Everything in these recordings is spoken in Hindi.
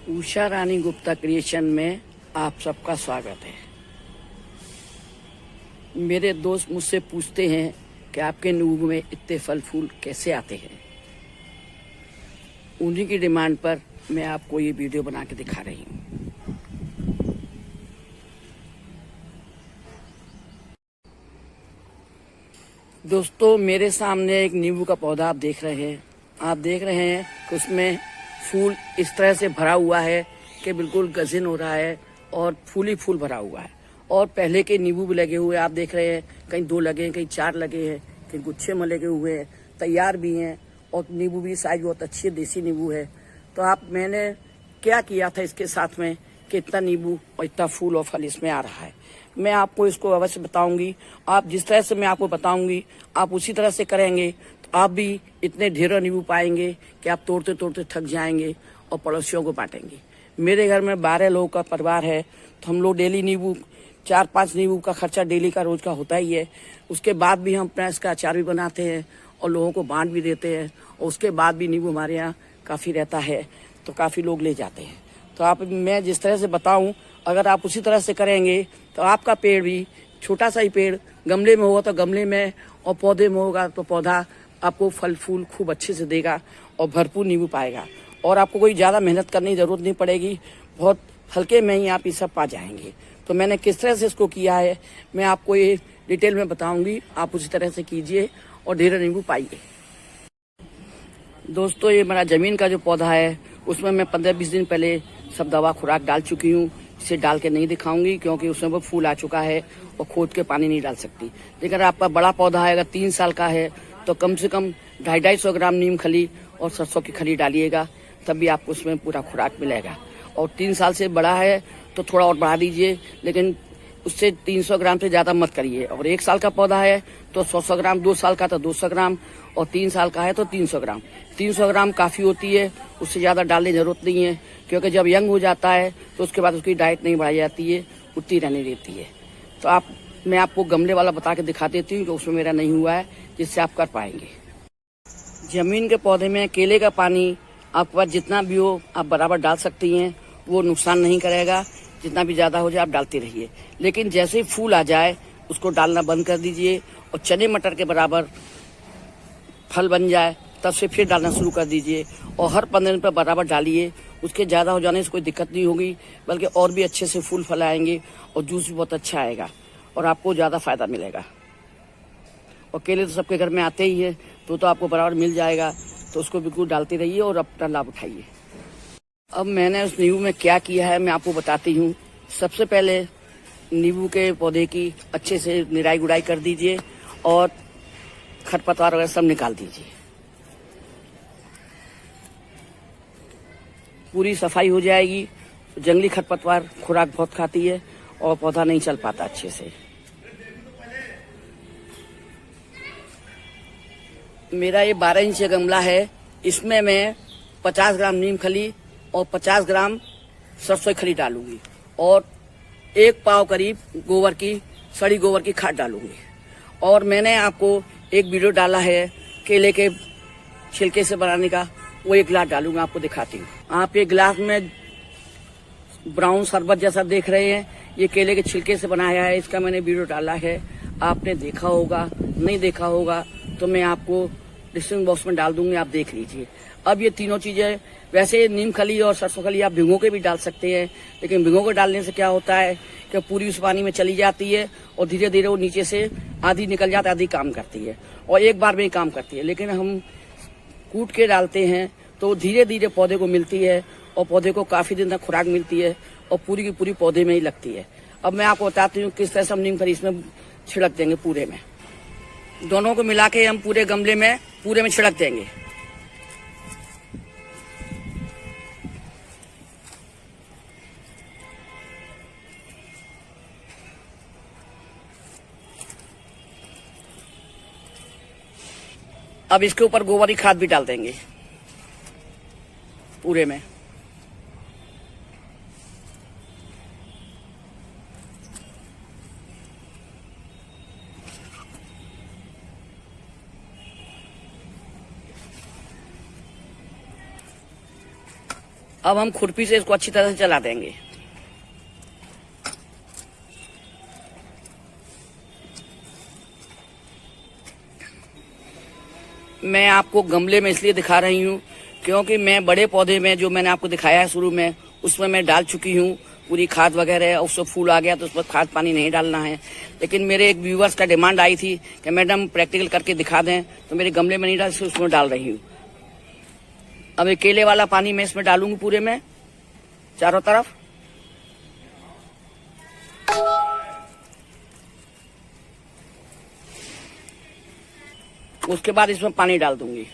उषा रानी गुप्ता क्रिएशन में आप सबका स्वागत है। मेरे दोस्त मुझसे पूछते हैं कि आपके नींबू में इतने फल फूल कैसे आते हैं। उन्हीं की डिमांड पर मैं आपको ये वीडियो बना के दिखा रही हूँ। दोस्तों, मेरे सामने एक नींबू का पौधा आप देख रहे हैं। आप देख रहे हैं कि उसमें फूल इस तरह से भरा हुआ है कि बिल्कुल गजिन हो रहा है और फूल ही फूल भरा हुआ है। और पहले के नींबू भी लगे हुए आप देख रहे हैं, कहीं 2 लगे हैं, कहीं 4 लगे हैं, कहीं गुच्छे में लगे हुए हैं, तैयार भी हैं। और नींबू भी साइज बहुत अच्छी है, देसी नींबू है। तो मैंने क्या किया था इसके साथ में कि इतना नींबू और इतना फूल और फल इसमें आ रहा है। मैं आपको इसको अवश्य बताऊंगी। आप जिस तरह से मैं आपको बताऊंगी आप उसी तरह से करेंगे तो आप भी इतने ढेरों नींबू पाएंगे कि आप तोड़ते तोड़ते थक जाएंगे और पड़ोसियों को बांटेंगे। मेरे घर में 12 लोगों का परिवार है, तो हम लोग डेली नींबू 4-5 नींबू का खर्चा डेली का रोज का होता ही है। उसके बाद भी हम अपना इसका अचार भी बनाते हैं और लोगों को बांट भी देते हैं। और उसके बाद भी नींबू हमारे यहाँ काफ़ी रहता है, तो काफ़ी लोग ले जाते हैं। तो मैं जिस तरह से बताऊं, अगर आप उसी तरह से करेंगे तो आपका पेड़ भी, छोटा सा ही पेड़, गमले में होगा तो गमले में, और पौधे में होगा तो पौधा आपको फल फूल खूब अच्छे से देगा और भरपूर नींबू पाएगा। और आपको कोई ज़्यादा मेहनत करने की ज़रूरत नहीं पड़ेगी, बहुत हल्के में ही आप ये सब पा जाएंगे। तो मैंने किस तरह से इसको किया है मैं आपको ये डिटेल में बताऊंगी। आप उसी तरह से कीजिए और ढेरों नींबू पाइए। दोस्तों, ये मेरा ज़मीन का जो पौधा है उसमें मैं 15-20 दिन पहले सब दवा खुराक डाल चुकी हूँ। इसे डाल के नहीं दिखाऊंगी क्योंकि उसमें वो फूल आ चुका है और खोद के पानी नहीं डाल सकती। लेकिन आपका बड़ा पौधा है, अगर 3 साल का है, तो कम से कम 250-250 ग्राम नीम खली और सरसों की खली डालिएगा, तब भी आपको उसमें पूरा खुराक मिलेगा। और 3 साल से बड़ा है तो थोड़ा और बढ़ा दीजिए, लेकिन उससे 300 ग्राम से ज़्यादा मत करिए। और 1 साल का पौधा है तो 100 ग्राम, 2 साल का तो 200 ग्राम, और 3 साल का है तो 300 ग्राम। 300 ग्राम काफ़ी होती है, उससे ज़्यादा डालने की जरूरत नहीं है, क्योंकि जब यंग हो जाता है तो उसके बाद उसकी डाइट नहीं बढ़ाई जाती है, उतनी रहने देती है। तो मैं आपको गमले वाला बता के दिखा देती हूँ कि उसमें मेरा नहीं हुआ है, जिससे आप कर पाएंगे। जमीन के पौधे में केले का पानी आपके पास जितना भी हो आप बराबर डाल सकती हैं, वो नुकसान नहीं करेगा। जितना भी ज़्यादा हो जाए आप डालते रहिए, लेकिन जैसे ही फूल आ जाए उसको डालना बंद कर दीजिए। और चने मटर के बराबर फल बन जाए तब से फिर डालना शुरू कर दीजिए। और हर 15 दिन पर बराबर डालिए। उसके ज़्यादा हो जाने से कोई दिक्कत नहीं होगी, बल्कि और भी अच्छे से फूल फल आएंगे और जूस भी बहुत अच्छा आएगा और आपको ज़्यादा फायदा मिलेगा। और केले तो सबके घर में आते ही है, तो आपको बराबर मिल जाएगा। तो उसको बिल्कुल डालते रहिए और अपना लाभ उठाइए। अब मैंने उस नींबू में क्या किया है मैं आपको बताती हूँ। सबसे पहले नींबू के पौधे की अच्छे से निराई गुड़ाई कर दीजिए और खरपतवार वगैरह सब निकाल दीजिए। पूरी सफाई हो जाएगी। जंगली खरपतवार खुराक बहुत खाती है और पौधा नहीं चल पाता अच्छे से। मेरा ये 12 इंच का गमला है, इसमें मैं 50 ग्राम नीम खली और 50 ग्राम सरसों खली डालूंगी और 1 पाव करीब गोबर की, सड़ी गोबर की खाद डालूंगी। और मैंने आपको एक वीडियो डाला है केले के छिलके से बनाने का, वो 1 गिलास डालूंगा, आपको दिखाती हूँ। आप ये गिलास में ब्राउन शरबत जैसा देख रहे हैं, ये केले के छिलके से बनाया है। इसका मैंने वीडियो डाला है, आपने देखा होगा, नहीं देखा होगा तो मैं आपको डिस्क्रिप्शन बॉक्स में डाल दूंगी, आप देख लीजिए। अब ये तीनों चीजें, वैसे नीम खली और सरसों खली आप भिगो के भी डाल सकते हैं, लेकिन भिगो के डालने से क्या होता है कि पूरी उस पानी में चली जाती है और धीरे धीरे वो नीचे से आधी निकल जाती है, आधी काम करती है और एक बार में ही काम करती है। लेकिन हम कूट के डालते हैं तो धीरे धीरे पौधे को मिलती है और पौधे को काफी दिन तक खुराक मिलती है और पूरी की पूरी पौधे में ही लगती है। अब मैं आपको बताती हूँ किस तरह से हम नीम खली इसमें छिड़क देंगे। पूरे में दोनों को मिला के हम पूरे गमले में पूरे में छिड़क देंगे। अब इसके ऊपर गोबर की खाद भी डाल देंगे पूरे में। अब हम खुरपी से इसको अच्छी तरह से चला देंगे। मैं आपको गमले में इसलिए दिखा रही हूँ क्योंकि मैं बड़े पौधे में जो मैंने आपको दिखाया है शुरू में, उसमें मैं डाल चुकी हूँ पूरी खाद वगैरह, उसमें फूल आ गया तो उस पर खाद पानी नहीं डालना है। लेकिन मेरे एक व्यूवर्स का डिमांड आई थी कि मैडम प्रैक्टिकल करके दिखा दें, तो मेरे गमले में नहीं डाल सकते, उसमें डाल रही हूँ। अब ये केले वाला पानी मैं इसमें डालूंगी पूरे में चारों तरफ। उसके बाद इसमें पानी डाल दूंगी।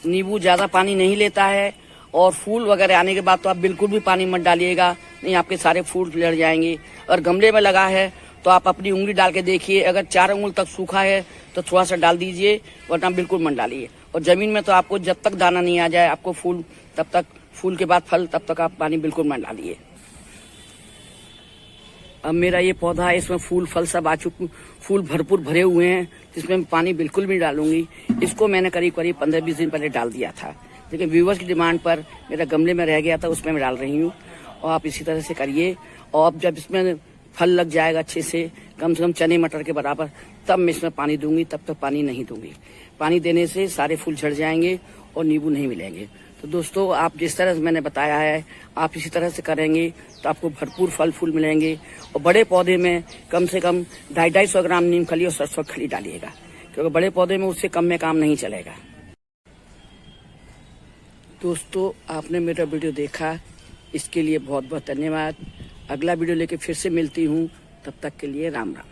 नींबू ज्यादा पानी नहीं लेता है, और फूल वगैरह आने के बाद तो आप बिल्कुल भी पानी मत डालिएगा, नहीं आपके सारे फूल लड़ जाएंगे। और गमले में लगा है तो आप अपनी उंगली डाल के देखिए, अगर 4 उंगल तक सूखा है तो थोड़ा सा डाल दीजिए, वरना बिल्कुल मत डालिए। और जमीन में तो आपको जब तक दाना नहीं आ जाए आपको फूल, तब तक फूल के बाद फल, तब तक आप पानी बिल्कुल मत डालिए। अब मेरा ये पौधा है, इसमें फूल फल सब आ चुके, फूल भरपूर भरे हुए हैं, जिसमें मैं पानी बिल्कुल भी डालूंगी। इसको मैंने करीब 15-20 दिन पहले डाल दिया था, लेकिन व्यूवर्स की डिमांड पर मेरा गमले में रह गया था, उसमें मैं डाल रही हूँ। और आप इसी तरह से करिए। और अब जब इसमें फल लग जाएगा अच्छे से, कम चने मटर के बराबर, तब मैं इसमें पानी दूंगी, तब तक पानी नहीं दूंगी। पानी देने से सारे फूल झड़ जाएंगे और नींबू नहीं मिलेंगे। तो दोस्तों, आप जिस तरह से मैंने बताया है, आप इसी तरह से करेंगे तो आपको भरपूर फल फूल मिलेंगे। और बड़े पौधे में कम से कम 250-250 ग्राम नीम खली और सरसों खली डालिएगा, क्योंकि बड़े पौधे में उससे कम में काम नहीं चलेगा। दोस्तों, आपने मेरा वीडियो देखा, इसके लिए बहुत बहुत धन्यवाद। अगला वीडियो लेके फिर से मिलती हूँ, तब तक के लिए राम राम।